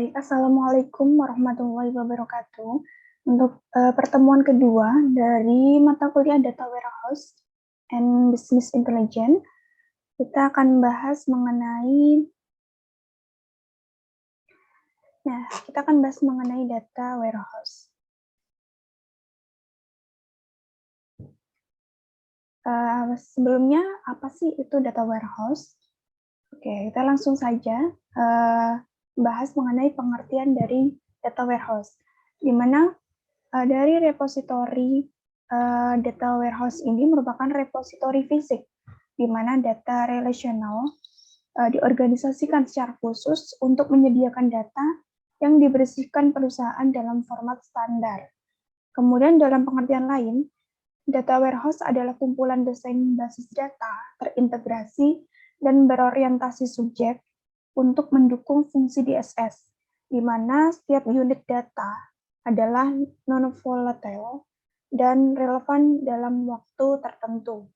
Baik, Assalamualaikum warahmatullahi wabarakatuh. Untuk pertemuan kedua dari mata kuliah Data Warehouse and Business Intelligence, kita akan bahas mengenai data warehouse. Sebelumnya, apa sih itu data warehouse? Oke, kita langsung saja bahas mengenai pengertian dari data warehouse, di mana dari repositori data warehouse ini merupakan repositori fisik, di mana data relasional diorganisasikan secara khusus untuk menyediakan data yang dibersihkan perusahaan dalam format standar. Kemudian dalam pengertian lain, data warehouse adalah kumpulan desain basis data terintegrasi dan berorientasi subjek untuk mendukung fungsi DSS, di mana setiap unit data adalah non-volatile dan relevan dalam waktu tertentu.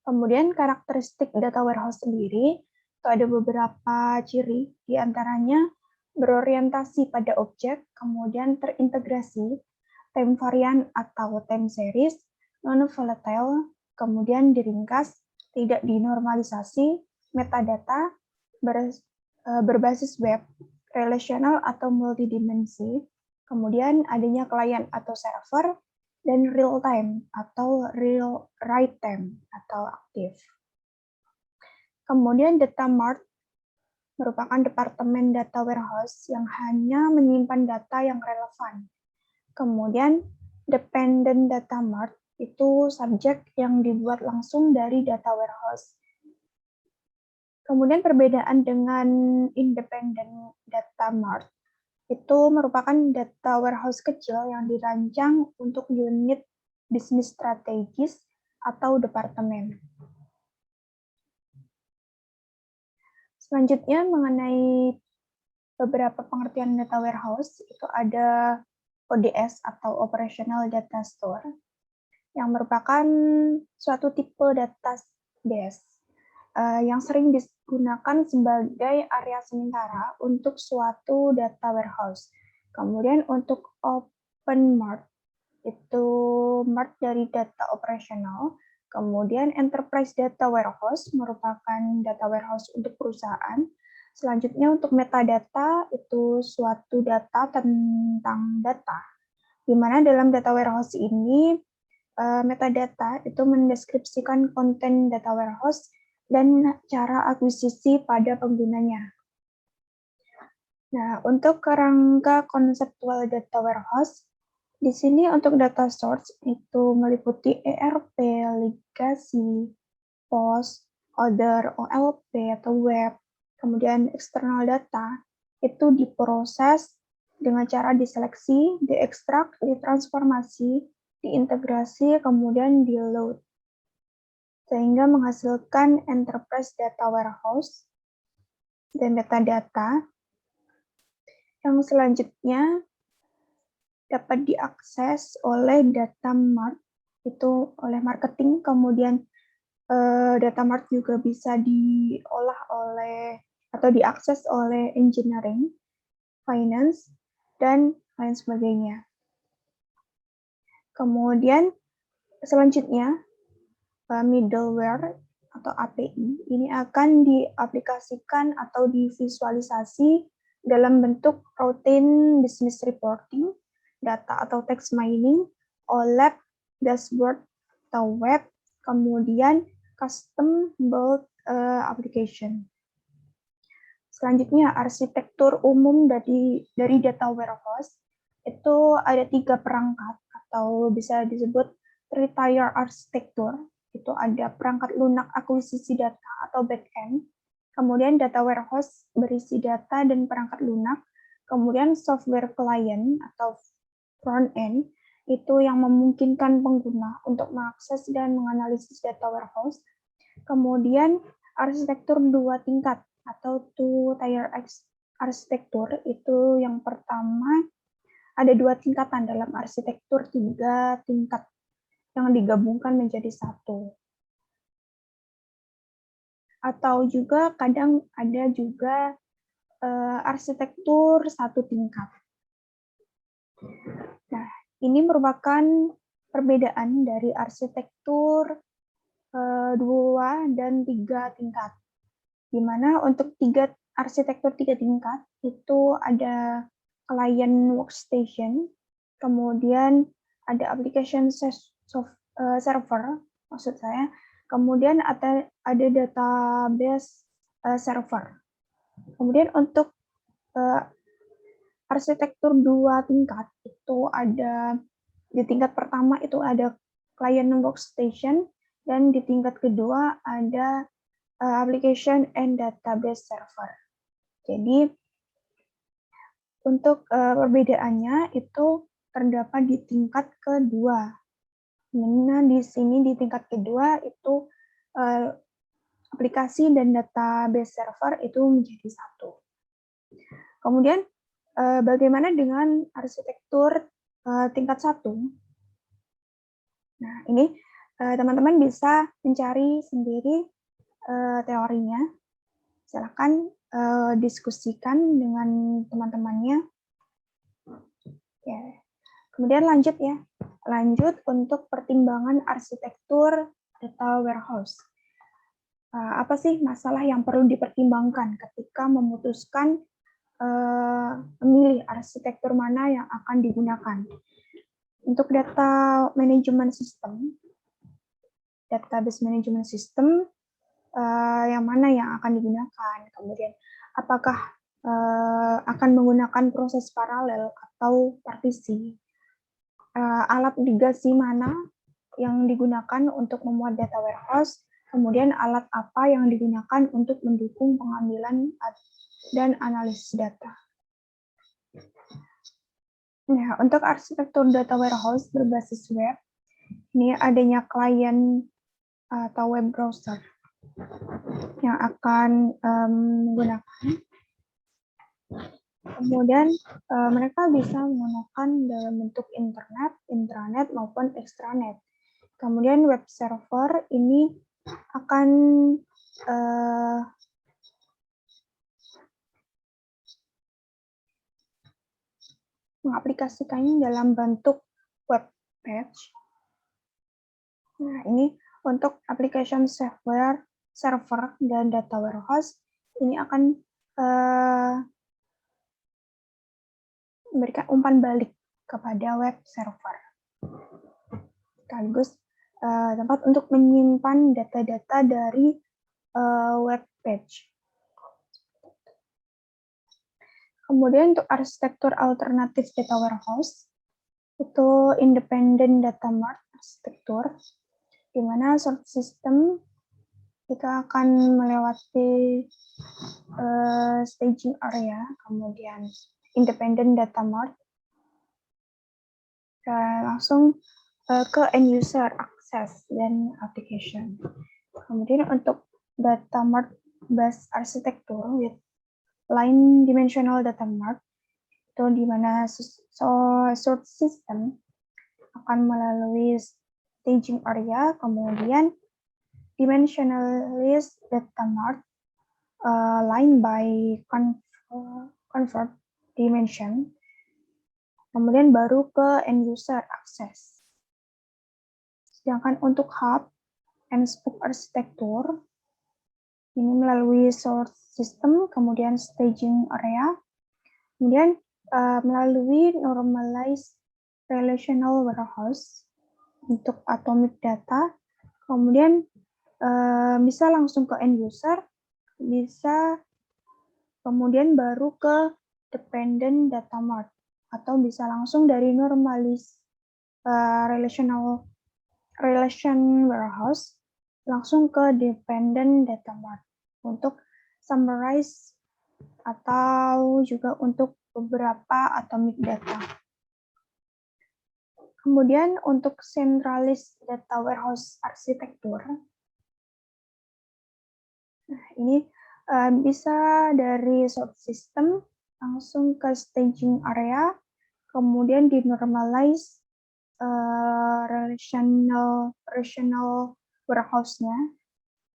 Kemudian karakteristik data warehouse sendiri, itu ada beberapa ciri, diantaranya berorientasi pada objek, kemudian terintegrasi, time varian atau time series, non-volatile, kemudian diringkas, tidak dinormalisasi, metadata, berbasis web, relasional atau multidimensi, kemudian adanya klien atau server, dan real time atau real write time atau aktif. Kemudian data mart merupakan departemen data warehouse yang hanya menyimpan data yang relevan. Kemudian dependent data mart itu subjek yang dibuat langsung dari data warehouse. Kemudian perbedaan dengan independent data mart itu merupakan data warehouse kecil yang dirancang untuk unit bisnis strategis atau departemen. Selanjutnya mengenai beberapa pengertian data warehouse, itu ada ODS atau Operational Data Store, yang merupakan suatu tipe database yang sering digunakan sebagai area sementara untuk suatu data warehouse. Kemudian untuk Open Mart, itu mart dari data operasional. Kemudian Enterprise Data Warehouse merupakan data warehouse untuk perusahaan. Selanjutnya untuk metadata, itu suatu data tentang data, di mana dalam data warehouse ini metadata itu mendeskripsikan konten data warehouse dan cara akuisisi pada penggunanya. Nah, untuk kerangka konseptual data warehouse, di sini untuk data source itu meliputi ERP, legacy, POS, order, OLP atau web, kemudian external data itu diproses dengan cara diseleksi, diekstrak, ditransformasi, diintegrasi, kemudian di-load, sehingga menghasilkan enterprise data warehouse dan metadata yang selanjutnya dapat diakses oleh data mart, itu oleh marketing, kemudian data mart juga bisa diolah oleh atau diakses oleh engineering, finance, dan lain sebagainya. Kemudian selanjutnya middleware atau API ini akan diaplikasikan atau divisualisasi dalam bentuk routine business reporting, data atau text mining, OLAP, dashboard atau web, kemudian custom build application. Selanjutnya arsitektur umum dari data warehouse itu ada 3 perangkat atau bisa disebut 3-tier arsitektur. Itu ada perangkat lunak akuisisi data atau back-end, kemudian data warehouse berisi data dan perangkat lunak, kemudian software client atau front-end, itu yang memungkinkan pengguna untuk mengakses dan menganalisis data warehouse, kemudian arsitektur 2 tingkat atau 2-tier arsitektur, itu yang pertama ada 2 tingkatan dalam arsitektur 3 tingkat yang digabungkan menjadi 1. Atau juga kadang ada juga arsitektur satu tingkat. Nah, ini merupakan perbedaan dari arsitektur 2 dan 3 tingkat. Di mana untuk arsitektur 3 tingkat itu ada client workstation, kemudian ada application server, maksud saya, kemudian ada database server. Kemudian untuk arsitektur 2 tingkat itu ada di tingkat pertama itu ada client workstation, dan di tingkat kedua ada application and database server. Jadi untuk perbedaannya itu terdapat di tingkat kedua. Nah, di sini di tingkat kedua itu aplikasi dan database server itu menjadi satu. Kemudian bagaimana dengan arsitektur tingkat 1? Nah, ini teman-teman bisa mencari sendiri teorinya. Silakan diskusikan dengan teman-temannya. Ya. Kemudian lanjut ya. Lanjut untuk pertimbangan arsitektur data warehouse. Apa sih masalah yang perlu dipertimbangkan ketika memutuskan memilih arsitektur mana yang akan digunakan? Untuk data management system, database management system, yang mana yang akan digunakan? Kemudian, apakah akan menggunakan proses paralel atau partisi? Alat ligasi mana yang digunakan untuk memuat data warehouse? Kemudian, alat apa yang digunakan untuk mendukung pengambilan dan analisis data? Nah, untuk arsitektur data warehouse berbasis web, ini adanya klien atau web browser yang akan menggunakan. Kemudian mereka bisa menggunakan dalam bentuk internet, intranet, maupun extranet. Kemudian web server ini akan mengaplikasikannya dalam bentuk web page. Nah, ini untuk application server dan data warehouse ini akan memberikan umpan balik kepada web server. Sekaligus tempat untuk menyimpan data-data dari web page. Kemudian untuk arsitektur alternatif data warehouse, itu independent data mart arsitektur, di mana source system kita akan melewati staging area, kemudian independent data mart, dan langsung ke end user access dan application. Kemudian untuk data mart based arsitektur with line dimensional data mart, itu di mana source system akan melalui staging area, kemudian dimensionalist data mart line by convert dimension, kemudian baru ke end user access. Sedangkan untuk hub and spoke arsitektur, ini melalui source system, kemudian staging area, kemudian melalui normalized relational warehouse untuk atomic data, kemudian bisa langsung ke end user, bisa kemudian baru ke dependent data mart, atau bisa langsung dari normalized relation warehouse langsung ke dependent data mart untuk summarize atau juga untuk beberapa atomic data. Kemudian untuk centralized data warehouse arsitektur, nah ini bisa dari source system langsung ke staging area, kemudian di normalize relational warehouse-nya,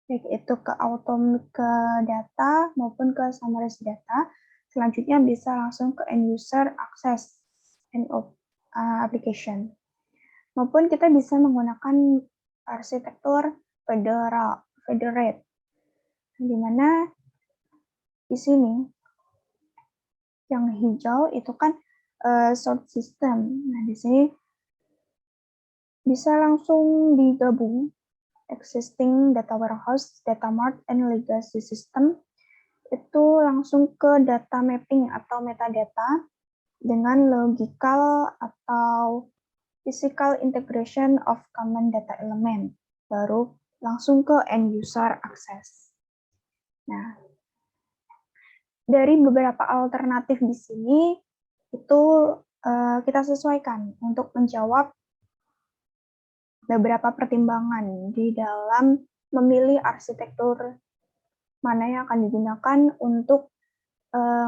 baik itu ke atomic ke data maupun ke summarize data, Selanjutnya bisa langsung ke end user access and application. Maupun kita bisa menggunakan arsitektur federate, di mana di sini yang hijau itu kan sort system. Nah, di sini bisa langsung digabung existing data warehouse, data mart, and legacy system itu langsung ke data mapping atau metadata dengan logical atau physical integration of common data element, baru langsung ke end user access. Nah, dari beberapa alternatif di sini itu kita sesuaikan untuk menjawab beberapa pertimbangan di dalam memilih arsitektur mana yang akan digunakan untuk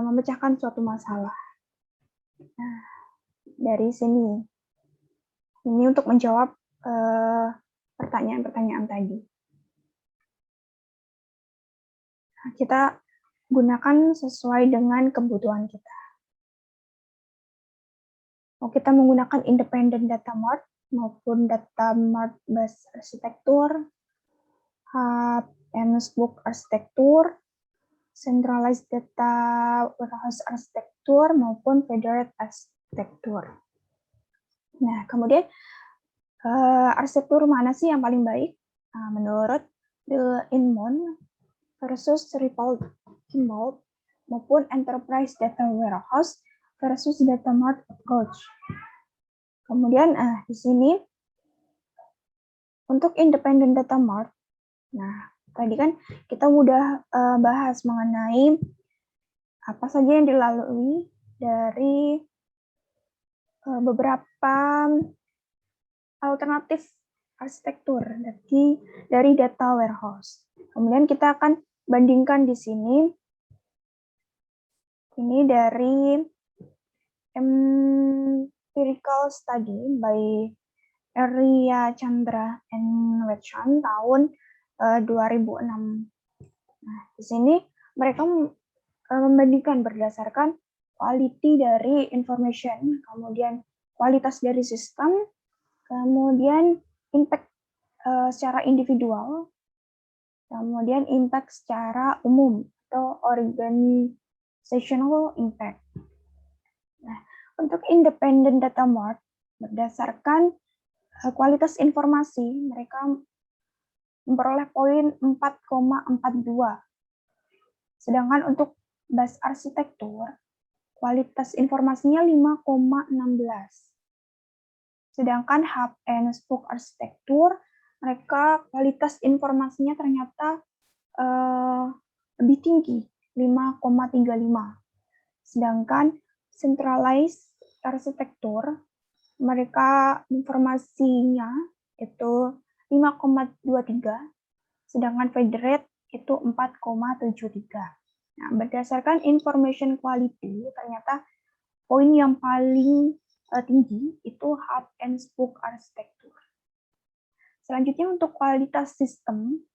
memecahkan suatu masalah. Nah, dari sini, ini untuk menjawab pertanyaan-pertanyaan tadi. Nah, kita gunakan sesuai dengan kebutuhan kita. Mau kita menggunakan independent data mart maupun data mart based arsitektur, hub and spoke arsitektur, centralized data warehouse arsitektur maupun federate arsitektur. Nah, kemudian arsitektur mana sih yang paling baik? Nah, menurut the Inmon versus Ripoll-Kimball maupun enterprise data warehouse versus data mart approach. Kemudian di sini untuk independent data mart, nah tadi kan kita udah bahas mengenai apa saja yang dilalui dari beberapa alternatif arsitektur dari data warehouse. Kemudian kita akan bandingkan di sini. Ini dari empirical study by Arya Chandra and Wetchan tahun 2006. Nah, di sini mereka membandingkan berdasarkan quality dari information, kemudian kualitas dari sistem, kemudian impact secara individual, kemudian impact secara umum atau organizational impact. Nah, untuk independent data mart berdasarkan kualitas informasi mereka memperoleh poin 4,42. Sedangkan untuk base arsitektur kualitas informasinya 5,16. Sedangkan hub and spoke arsitektur mereka kualitas informasinya ternyata lebih tinggi 5,35. Sedangkan centralized arsitektur mereka informasinya itu 5,23, sedangkan federate itu 4,73. Nah, berdasarkan information quality, ternyata poin yang paling tinggi itu hub and spoke arsitektur. Selanjutnya untuk kualitas sistem,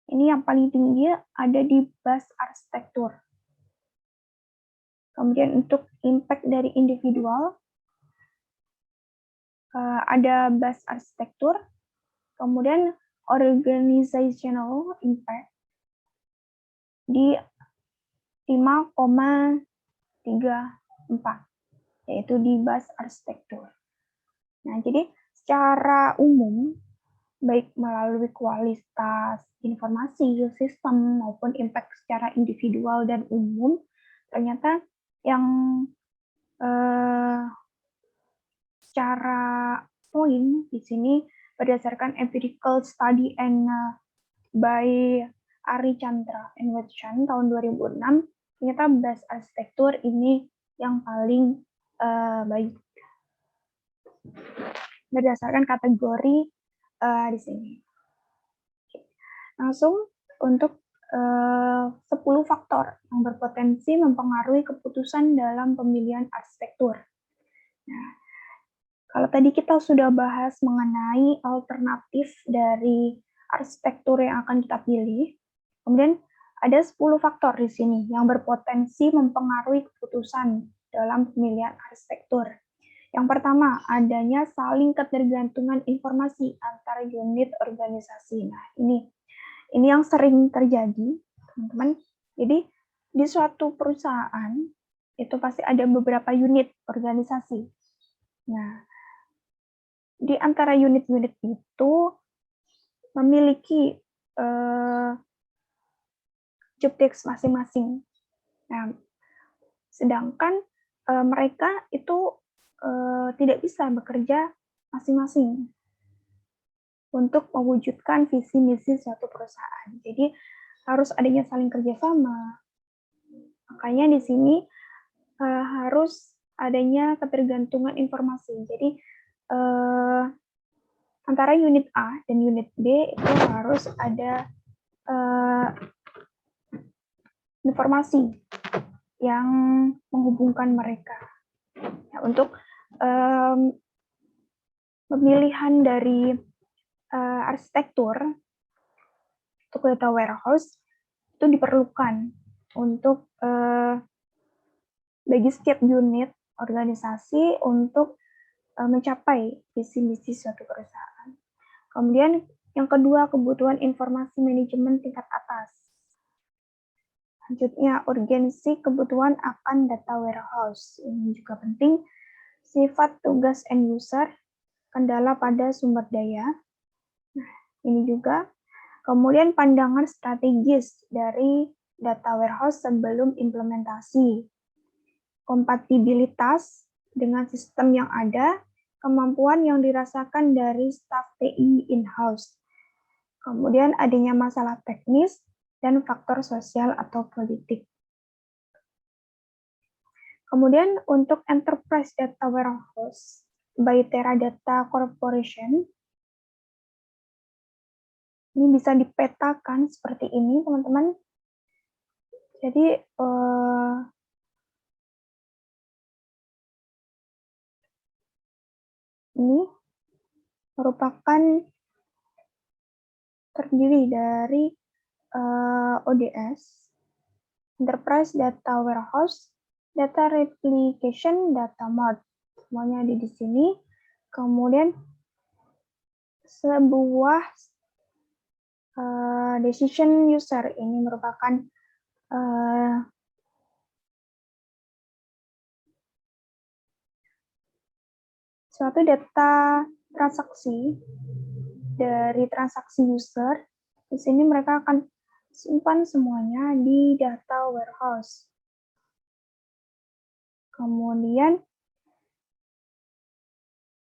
ini yang paling tinggi ada di bus arsitektur. Kemudian untuk impact dari individual, ada bus arsitektur, kemudian organizational impact di 5,34, yaitu di bus arsitektur. Nah, jadi secara umum, baik melalui kualitas informasi, sistem, maupun impact secara individual dan umum, ternyata yang secara poin di sini berdasarkan empirical study and by Ari Chandra and Wetchan tahun 2006, ternyata base arsitektur ini yang paling baik berdasarkan kategori di sini. Langsung untuk 10 faktor yang berpotensi mempengaruhi keputusan dalam pemilihan arsitektur. Nah, kalau tadi kita sudah bahas mengenai alternatif dari arsitektur yang akan kita pilih, kemudian Ada 10 faktor di sini yang berpotensi mempengaruhi keputusan dalam pemilihan arsitektur. Yang pertama, adanya saling ketergantungan informasi antar unit organisasi. Nah, ini yang sering terjadi, teman-teman. Jadi, di suatu perusahaan itu pasti ada beberapa unit organisasi. Nah, di antara unit-unit itu memiliki job desk masing-masing. Nah, sedangkan mereka itu tidak bisa bekerja masing-masing untuk mewujudkan visi misi suatu perusahaan. Jadi harus adanya saling kerjasama. Makanya di sini harus adanya ketergantungan informasi. Jadi antara unit A dan unit B itu harus ada informasi yang menghubungkan mereka. Ya, untuk pemilihan dari arsitektur untuk data warehouse itu diperlukan untuk bagi setiap unit organisasi untuk mencapai visi misi suatu perusahaan. Kemudian yang kedua, kebutuhan informasi manajemen tingkat atas. Selanjutnya, urgensi kebutuhan akan data warehouse. Ini juga penting. Sifat tugas end user, kendala pada sumber daya. Nah, ini juga. Kemudian pandangan strategis dari data warehouse sebelum implementasi. Kompatibilitas dengan sistem yang ada, kemampuan yang dirasakan dari staf TI in-house. Kemudian adanya masalah teknis dan faktor sosial atau politik. Kemudian untuk Enterprise Data Warehouse by Teradata Corporation, ini bisa dipetakan seperti ini, teman-teman. Jadi, ini merupakan terdiri dari ODS, Enterprise Data Warehouse, Data Replication, Data Mart. Semuanya ada di sini. Kemudian sebuah decision user ini merupakan suatu data transaksi dari transaksi user. Di sini mereka akan simpan semuanya di data warehouse. Kemudian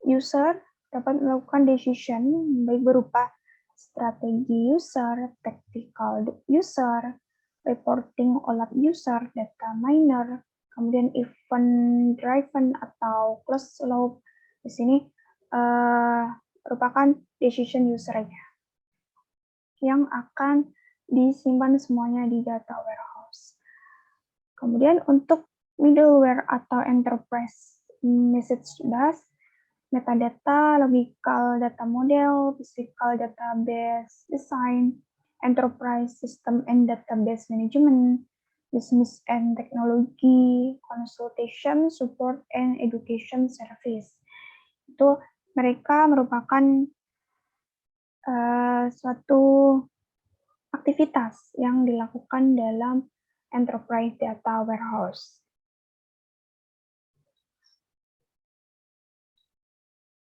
user dapat melakukan decision baik berupa strategi user, tactical user, reporting OLAP user, data miner, kemudian event driven atau closed loop. Di sini merupakan decision user-nya yang akan disimpan semuanya di data warehouse. Kemudian untuk middleware atau enterprise message bus, metadata, logical data model, physical database design, enterprise system and database management, business and technology, consultation, support, and education service. Itu mereka merupakan suatu aktivitas yang dilakukan dalam enterprise data warehouse.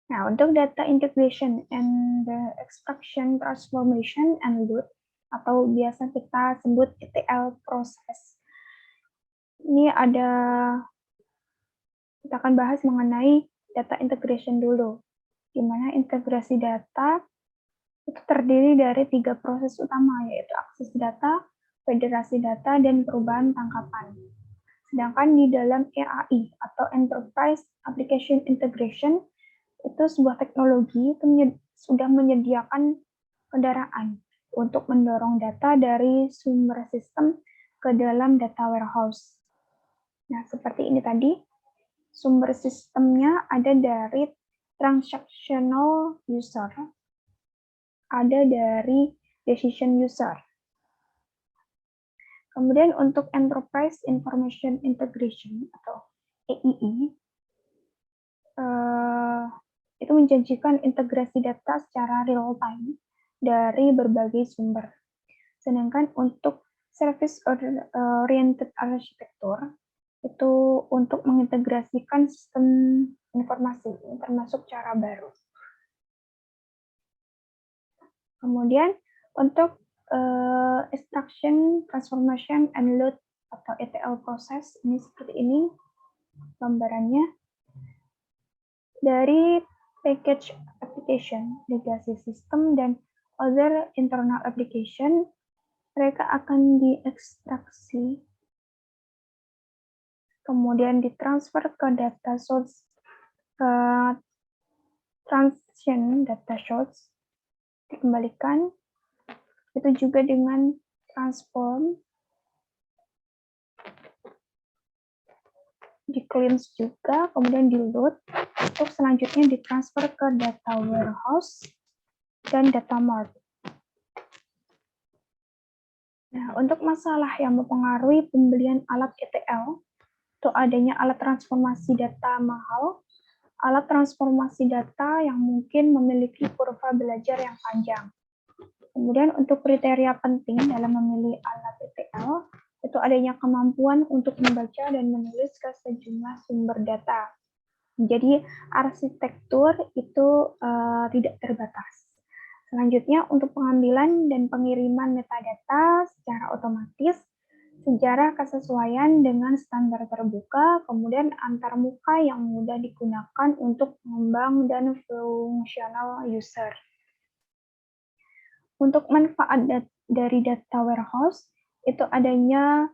Nah, untuk data integration and the extraction, transformation, and load, atau biasa kita sebut ETL proses. Ini kita akan bahas mengenai data integration dulu, di mana integrasi data itu terdiri dari 3 proses utama, yaitu akses data, federasi data, dan perubahan tangkapan. Sedangkan di dalam EAI, atau Enterprise Application Integration, itu sebuah teknologi itu sudah menyediakan kendaraan untuk mendorong data dari sumber sistem ke dalam data warehouse. Nah, seperti ini tadi, sumber sistemnya ada dari transactional user, ada dari decision user. Kemudian untuk Enterprise Information Integration atau EII, itu menjanjikan integrasi data secara real time dari berbagai sumber. Sedangkan untuk Service Oriented Architecture itu untuk mengintegrasikan sistem informasi, termasuk cara baru. Kemudian untuk Extraction, Transformation, and Load atau ETL proses, ini seperti ini gambarannya. Dari package application, legacy system, dan other internal application, mereka akan diekstraksi, kemudian ditransfer ke data source, ke transition data source, dikembalikan, itu juga dengan transform, di cleanse juga, kemudian di load, untuk selanjutnya ditransfer ke data warehouse dan data mart. Nah, untuk masalah yang mempengaruhi pembelian alat ETL, itu adanya alat transformasi data mahal, alat transformasi data yang mungkin memiliki kurva belajar yang panjang. Kemudian untuk kriteria penting dalam memilih alat ETL, itu adanya kemampuan untuk membaca dan menulis ke sejumlah sumber data. Jadi arsitektur itu tidak terbatas. Selanjutnya untuk pengambilan dan pengiriman metadata secara otomatis, sejarah kesesuaian dengan standar terbuka, kemudian antarmuka yang mudah digunakan untuk pengembang dan fungsional user. Untuk manfaat dari data warehouse, itu adanya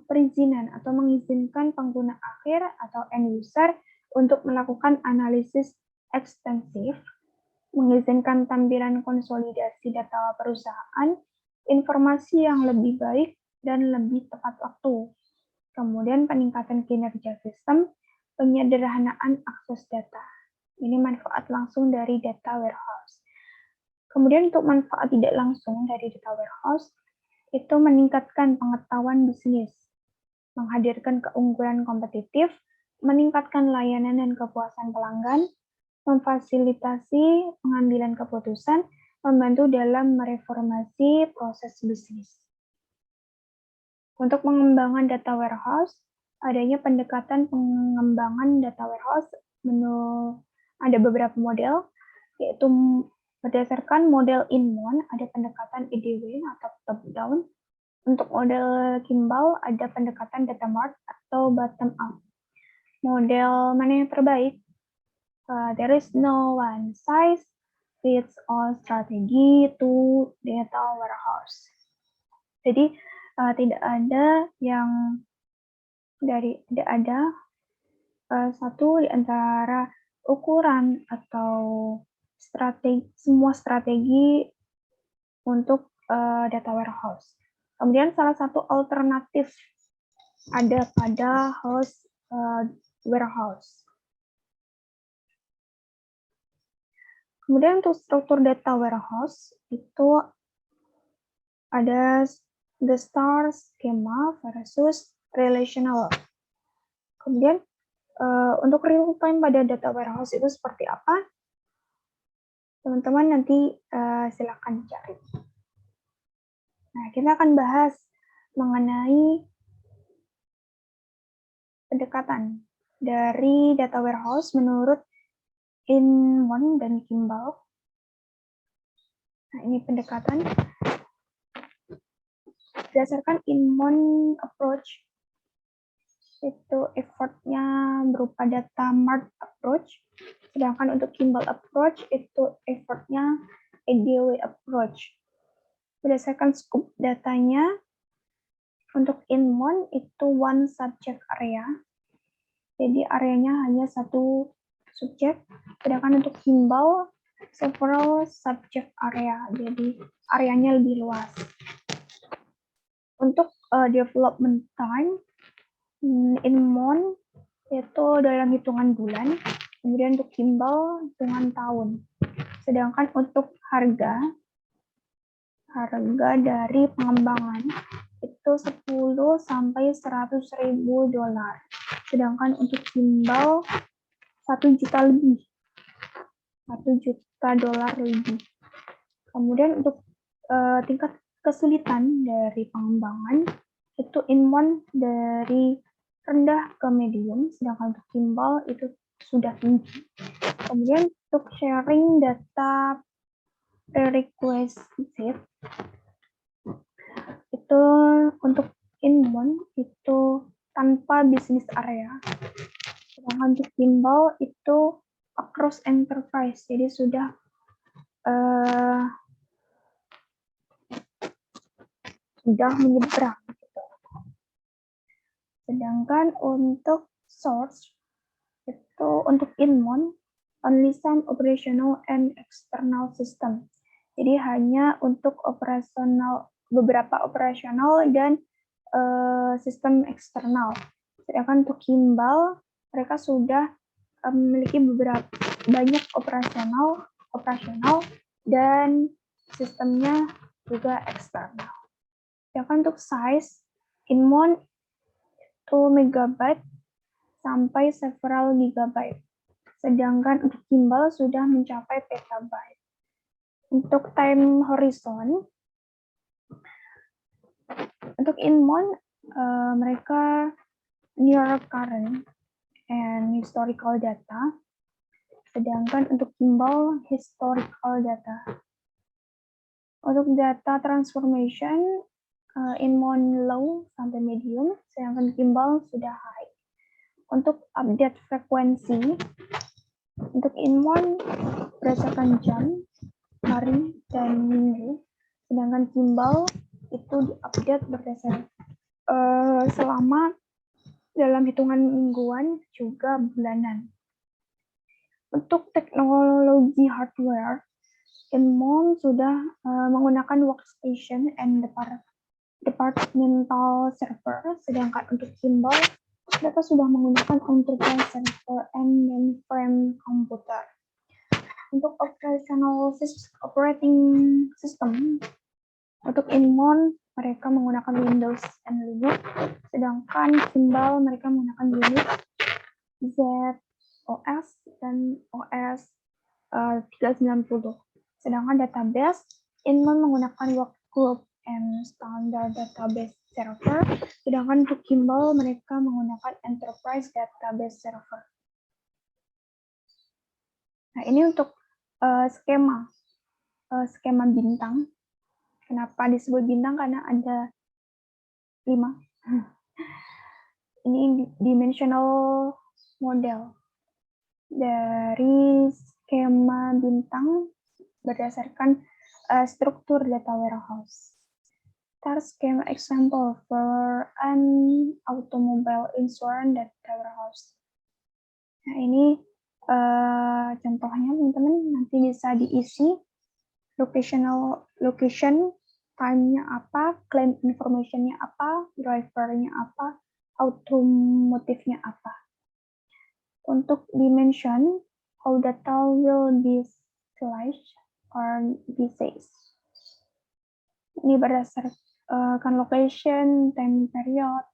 perizinan atau mengizinkan pengguna akhir atau end user untuk melakukan analisis ekstensif, mengizinkan tampilan konsolidasi data perusahaan, informasi yang lebih baik dan lebih tepat waktu. Kemudian peningkatan kinerja sistem, penyederhanaan akses data. Ini manfaat langsung dari data warehouse. Kemudian untuk manfaat tidak langsung dari data warehouse, itu meningkatkan pengetahuan bisnis, menghadirkan keunggulan kompetitif, meningkatkan layanan dan kepuasan pelanggan, memfasilitasi pengambilan keputusan, membantu dalam mereformasi proses bisnis. Untuk pengembangan data warehouse, adanya pendekatan pengembangan data warehouse, ada beberapa model, yaitu berdasarkan model Inmon, ada pendekatan EDW atau top-down. Untuk model Kimball, ada pendekatan data mart atau bottom-up. Model mana yang terbaik? There is no one size fits all strategy to data warehouse. Jadi, tidak ada satu di antara ukuran atau semua strategi untuk data warehouse. Kemudian salah satu alternatif ada pada host warehouse. Kemudian untuk struktur data warehouse itu ada the star schema versus relational. Kemudian untuk real time pada data warehouse itu seperti apa? Teman-teman nanti silakan cari. Nah, kita akan bahas mengenai pendekatan dari data warehouse menurut Inmon dan Kimball. Nah, ini pendekatan. Berdasarkan Inmon approach, itu effortnya berupa data mart approach, sedangkan untuk Kimball approach itu effortnya EDW approach. Berdasarkan scope datanya, untuk Inmon itu one subject area, jadi areanya hanya satu subjek, sedangkan untuk Kimball several subject area, jadi areanya lebih luas. Untuk development time, Inmon itu dalam hitungan bulan, kemudian untuk Kimball hitungan tahun. Sedangkan untuk harga dari pengembangan itu 10 sampai 100.000 dolar. Sedangkan untuk gimbal 1 juta lebih. 1 juta dolar lebih. Kemudian untuk tingkat kesulitan dari pengembangan itu Inmon dari rendah ke medium, sedangkan untuk gimbal itu sudah tinggi. Kemudian untuk sharing data prerequisite itu untuk Inmon itu tanpa bisnis area, sedangkan untuk gimbal itu across enterprise, jadi sudah menyeberang gitu. Sedangkan untuk source itu untuk Inmon only some operational and external system. Jadi hanya untuk beberapa operasional dan sistem eksternal. Sedangkan untuk gimbal mereka sudah memiliki banyak operasional dan sistemnya juga eksternal. Sedangkan untuk size Inmon 2 MB sampai several gigabyte. Sedangkan untuk gimbal sudah mencapai petabyte. Untuk time horizon, untuk Inmon mereka near current and historical data, sedangkan untuk gimbal historical data. Untuk data transformation, Inmon low sampai medium, sedangkan gimbal sudah high. Untuk update frekuensi, untuk Inmon berdasarkan jam, hari, dan minggu, sedangkan gimbal itu diupdate berdasarkan selama dalam hitungan mingguan juga bulanan. Untuk teknologi hardware, Inmon sudah menggunakan workstation and departmental server, sedangkan untuk gimbal mereka sudah menggunakan enterprise server and mainframe komputer. Untuk operating system, untuk Inmon mereka menggunakan Windows and Linux, sedangkan gimbal mereka menggunakan Unix, ZOS, dan OS 390. Sedangkan database, Inmon menggunakan workgroup and standard database server, sedangkan untuk gimbal mereka menggunakan enterprise database server. Nah, ini untuk skema bintang. Kenapa disebut bintang? Karena ada 5. Ini dimensional model dari skema bintang berdasarkan struktur data warehouse. Schema example for an automobile insurance data warehouse. Nah, ini contohnya teman-teman nanti bisa diisi location, time-nya apa, claim information-nya apa, driver-nya apa, automotive-nya apa. Untuk dimension, how data will be sliced or be saved. Ini berdasarkan location, time period,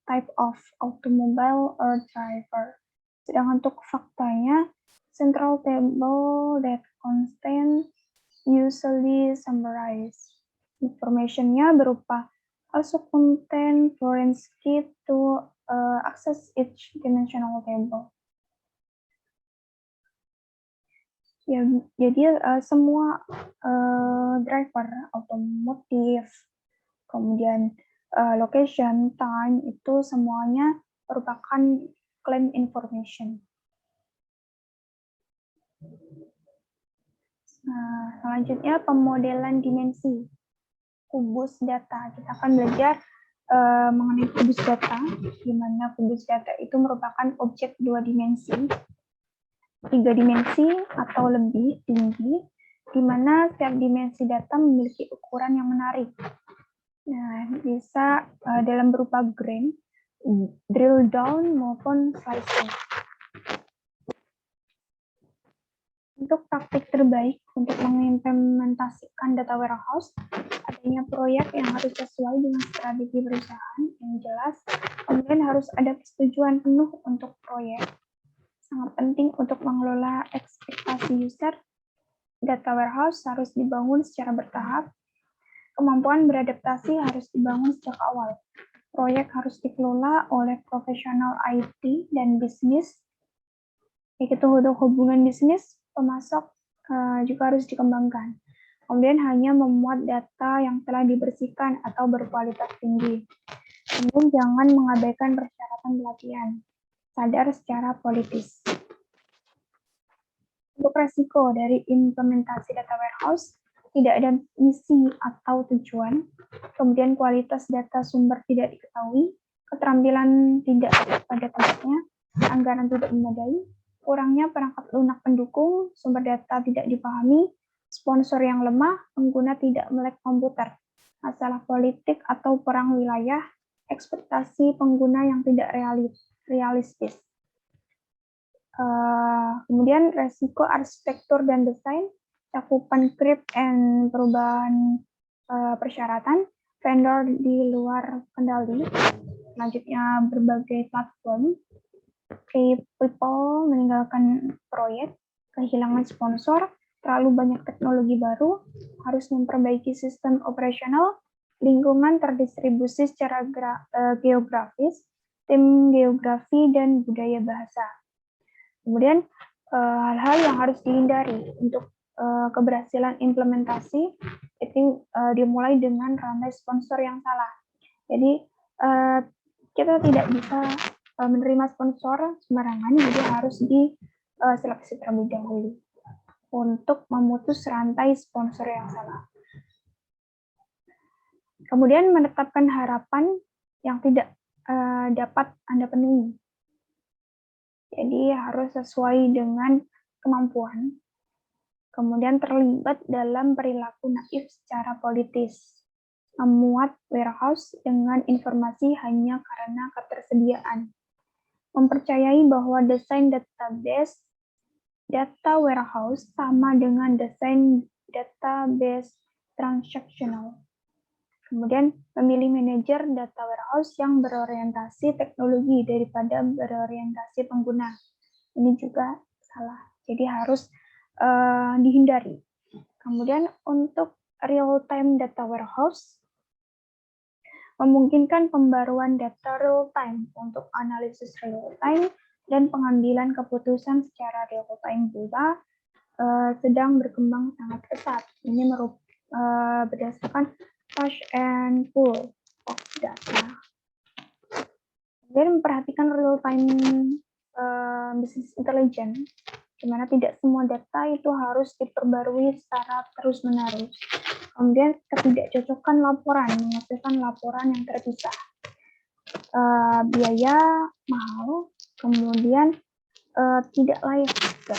type of automobile or driver. Sedangkan untuk faktanya, central table that contain usually summarize. Information-nya berupa also contain foreign key to access each dimensional table. Ya, jadi semua driver, otomotif, kemudian location, time, itu semuanya merupakan claim information. Nah, selanjutnya pemodelan dimensi. Kubus data. Kita akan belajar mengenai kubus data, di mana kubus data itu merupakan objek 2 dimensi, 3 dimensi atau lebih tinggi, di mana setiap dimensi data memiliki ukuran yang menarik. Nah, bisa dalam berupa grain, drill down, maupun slicing. Untuk praktik terbaik untuk mengimplementasikan data warehouse, adanya proyek yang harus sesuai dengan strategi perusahaan yang jelas, kemudian harus ada persetujuan penuh untuk proyek. Sangat penting untuk mengelola ekspektasi user, data warehouse harus dibangun secara bertahap, kemampuan beradaptasi harus dibangun sejak awal. Proyek harus dikelola oleh profesional IT dan bisnis. Begitu untuk hubungan bisnis, pemasok juga harus dikembangkan. Kemudian hanya memuat data yang telah dibersihkan atau berkualitas tinggi. Kemudian jangan mengabaikan persyaratan pelatihan. Sadar secara politis. Untuk resiko dari implementasi data warehouse, tidak ada misi atau tujuan, kemudian kualitas data sumber tidak diketahui, keterampilan tidak pada tempatnya, anggaran tidak memadai, kurangnya perangkat lunak pendukung, sumber data tidak dipahami, sponsor yang lemah, pengguna tidak melek komputer, masalah politik atau perang wilayah, ekspektasi pengguna yang tidak realistis. Kemudian resiko arsitektur dan desain, cakupan creep and perubahan persyaratan, vendor di luar kendali, selanjutnya berbagai platform, people meninggalkan proyek, kehilangan sponsor, terlalu banyak teknologi baru, harus memperbaiki sistem operasional, lingkungan terdistribusi secara geografis, tim geografi dan budaya bahasa. Kemudian hal-hal yang harus dihindari untuk keberhasilan implementasi itu dimulai dengan rantai sponsor yang salah. Jadi kita tidak bisa menerima sponsor sembarangan, jadi harus diseleksi terlebih dahulu untuk memutus rantai sponsor yang salah. Kemudian menetapkan harapan yang tidak dapat Anda penuhi. Jadi harus sesuai dengan kemampuan. Kemudian terlibat dalam perilaku naif secara politis. Memuat warehouse dengan informasi hanya karena ketersediaan. Mempercayai bahwa desain database data warehouse sama dengan desain database transaksional. Kemudian memilih manajer data warehouse yang berorientasi teknologi daripada berorientasi pengguna. Ini juga salah. Jadi harus dihindari. Kemudian untuk real-time data warehouse, memungkinkan pembaruan data real-time untuk analisis real-time dan pengambilan keputusan secara real-time juga sedang berkembang sangat pesat. Ini berdasarkan push and pull of data. Kemudian memperhatikan real-time business intelligence, di mana tidak semua data itu harus diperbarui secara terus-menerus. Kemudian ketidakcocokan laporan, menghasilkan laporan yang terpisah. Biaya mahal, kemudian tidak layak juga.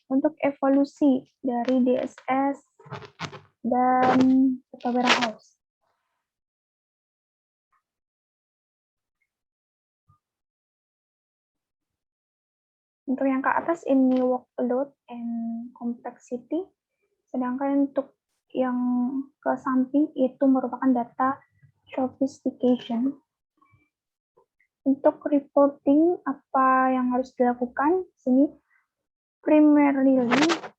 Untuk evolusi dari DSS dan data warehouse. Untuk yang ke atas ini workload and complexity, sedangkan untuk yang ke samping itu merupakan data sophistication. Untuk reporting, apa yang harus dilakukan? Sini primarily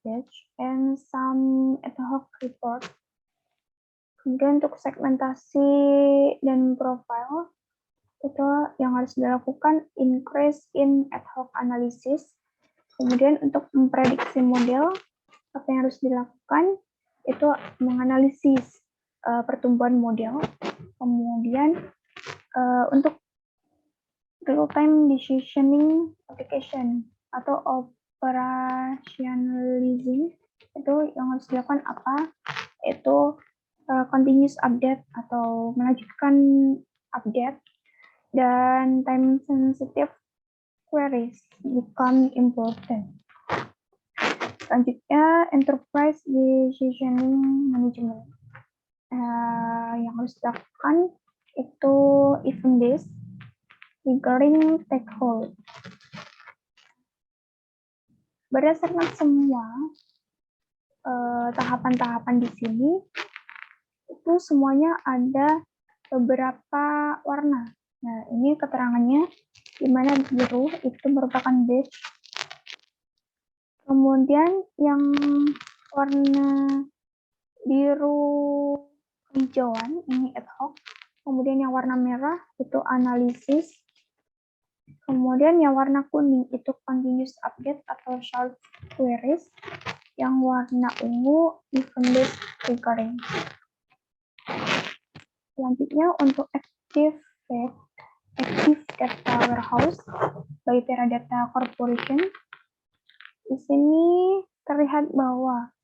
batch and some ad hoc report. Kemudian untuk segmentasi dan profile, itu yang harus dilakukan increase in ad hoc analysis. Kemudian untuk memprediksi model, apa yang harus dilakukan? Itu menganalisis pertumbuhan model. Kemudian untuk real-time decisioning application atau operationalizing, itu yang harus dilakukan apa? Itu continuous update atau melanjutkan update, dan time sensitive queries become important. Selanjutnya enterprise decisioning management. Yang harus dilakukan itu event based, triggering stakeholder. berdasarkan semua tahapan-tahapan di sini, itu semuanya ada beberapa warna. Nah, ini keterangannya, di mana biru itu merupakan batch. Kemudian yang warna biru hijauan, ini ad hoc. Kemudian yang warna merah itu analisis. Kemudian yang warna kuning itu continuous update atau short queries. Yang warna ungu event-based triggering. Selanjutnya untuk active data warehouse by Teradata Corporation. Di sini terlihat bahwa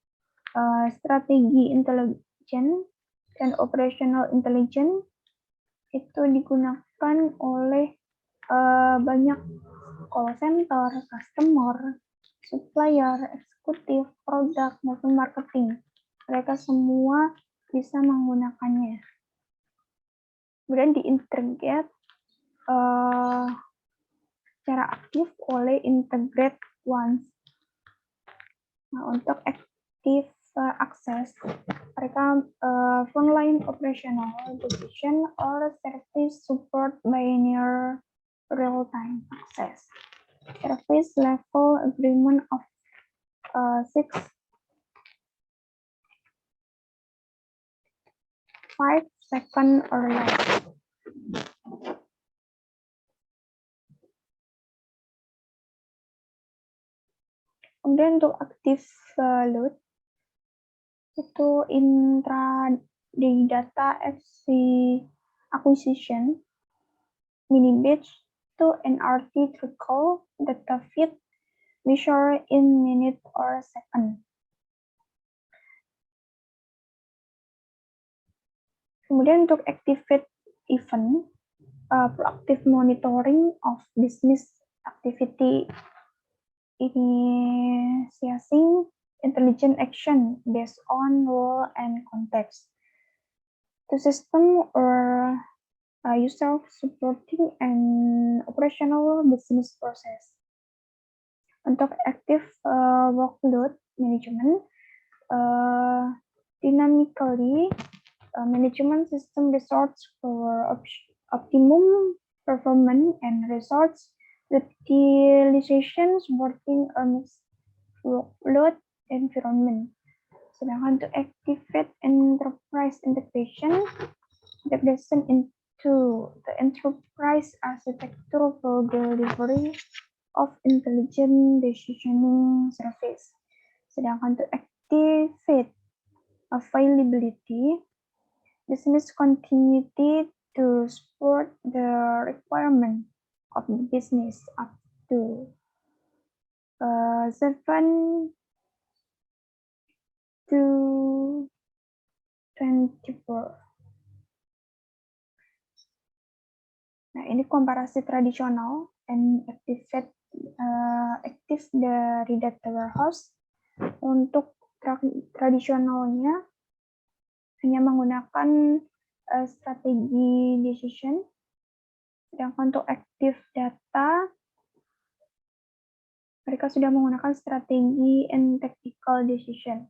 strategi intelijen dan operational intelligence itu digunakan oleh banyak call center, customer, supplier, eksekutif, produk, maupun marketing. Mereka semua bisa menggunakannya. Kemudian diintegrate secara aktif oleh integrate once. Nah, untuk active access, mereka frontline operational decision or service support by near real-time access. Service level agreement of 5 seconds or less. Kemudian untuk active load, itu intra-data FC acquisition, mini batch to NRT trickle, data feed, measure in minute or second. Kemudian untuk activate event, proactive monitoring of business activity, initiating intelligent action based on role and context. The system or user supporting and operational business process. Untuk active workload management, dynamically management system resource for optimum performance and resource utilization supporting a mixed workload environment. Sedangkan untuk activate enterprise integration, integration into the enterprise architecture for delivery of intelligent decisioning service. Sedangkan untuk activate availability, business continuity to support the requirement of the business up to 7 to 24. Nah, ini komparasi tradisional and active dari data warehouse. Untuk tradisionalnya hanya menggunakan strategi decision, sedangkan untuk active data mereka sudah menggunakan strategi and tactical decision.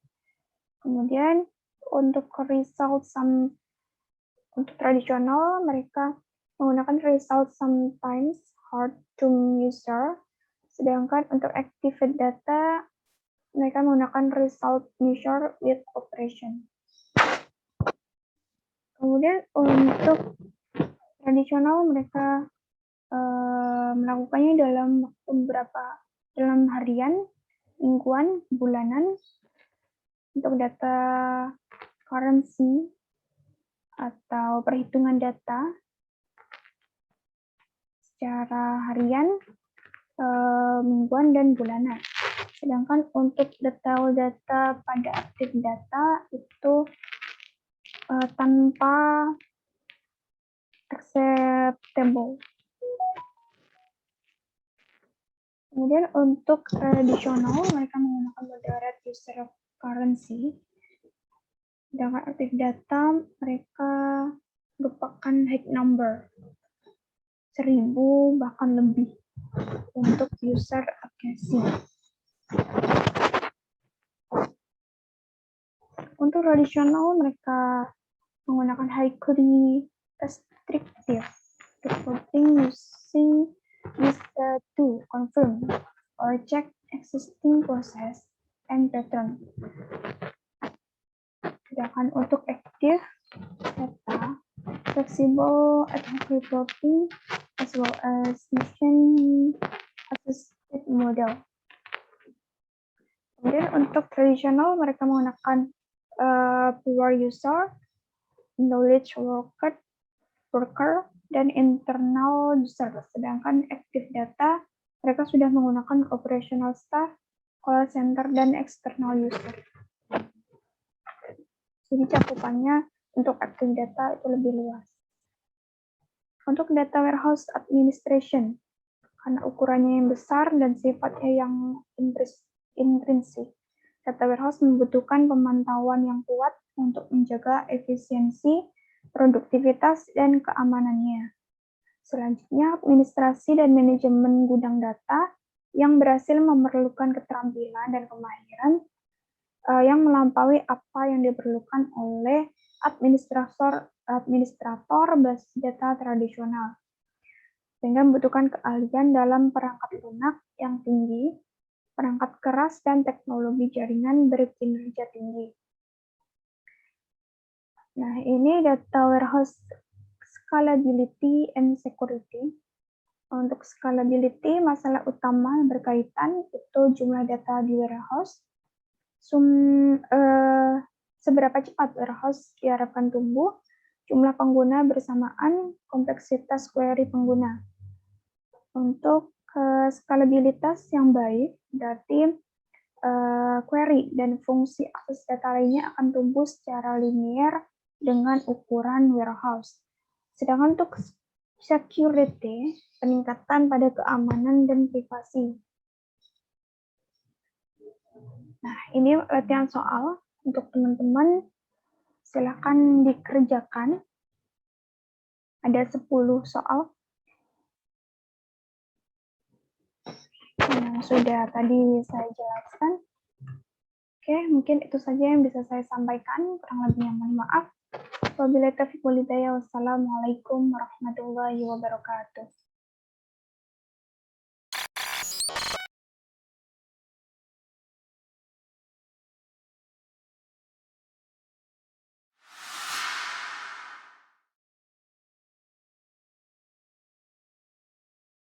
Kemudian untuk result untuk tradisional mereka menggunakan result sometimes hard to measure, sedangkan untuk activate data mereka menggunakan result measure with operation. Kemudian untuk tradisional mereka melakukannya dalam harian, mingguan, bulanan. Untuk data currency atau perhitungan data secara harian, mingguan, dan bulanan. Sedangkan untuk detail data pada active data itu tanpa acceptable. Kemudian untuk tradisional mereka menggunakan moderate user currency. Sedangkan active data mereka merupakan high number, 1000 bahkan lebih untuk user accuracy. Untuk tradisional, mereka menggunakan high query restrictive reporting using this to confirm or check existing process and pattern. Sedangkan untuk active data, flexible ad hoc reporting as well as mission assisted model. Kemudian untuk tradisional, mereka menggunakan power user, knowledge worker, dan internal user. Sedangkan active data, mereka sudah menggunakan operational staff, call center, dan external user. Jadi cakupannya untuk active data itu lebih luas. Untuk data warehouse administration, karena ukurannya yang besar dan sifatnya yang intrinsik, data warehouse membutuhkan pemantauan yang kuat untuk menjaga efisiensi, produktivitas, dan keamanannya. Selanjutnya, administrasi dan manajemen gudang data yang berhasil memerlukan keterampilan dan kemahiran yang melampaui apa yang diperlukan oleh administrator basis data tradisional, sehingga membutuhkan keahlian dalam perangkat lunak yang tinggi, perangkat keras, dan teknologi jaringan berkinerja tinggi. Nah, ini data warehouse scalability and security. Untuk scalability, masalah utama berkaitan itu jumlah data di warehouse, seberapa cepat warehouse diharapkan tumbuh, jumlah pengguna bersamaan, kompleksitas query pengguna. Untuk skalabilitas yang baik, berarti query dan fungsi akses data lainnya akan tumbuh secara linear dengan ukuran warehouse. Sedangkan untuk security, peningkatan pada keamanan dan privasi. Nah, ini latihan soal untuk teman-teman. Silakan dikerjakan. Ada 10 soal yang sudah tadi saya jelaskan. Oke, mungkin itu saja yang bisa saya sampaikan. Kurang lebihnya mohon maaf. Wabillahi taufiq wal hidayah. Wassalamualaikum warahmatullahi wabarakatuh.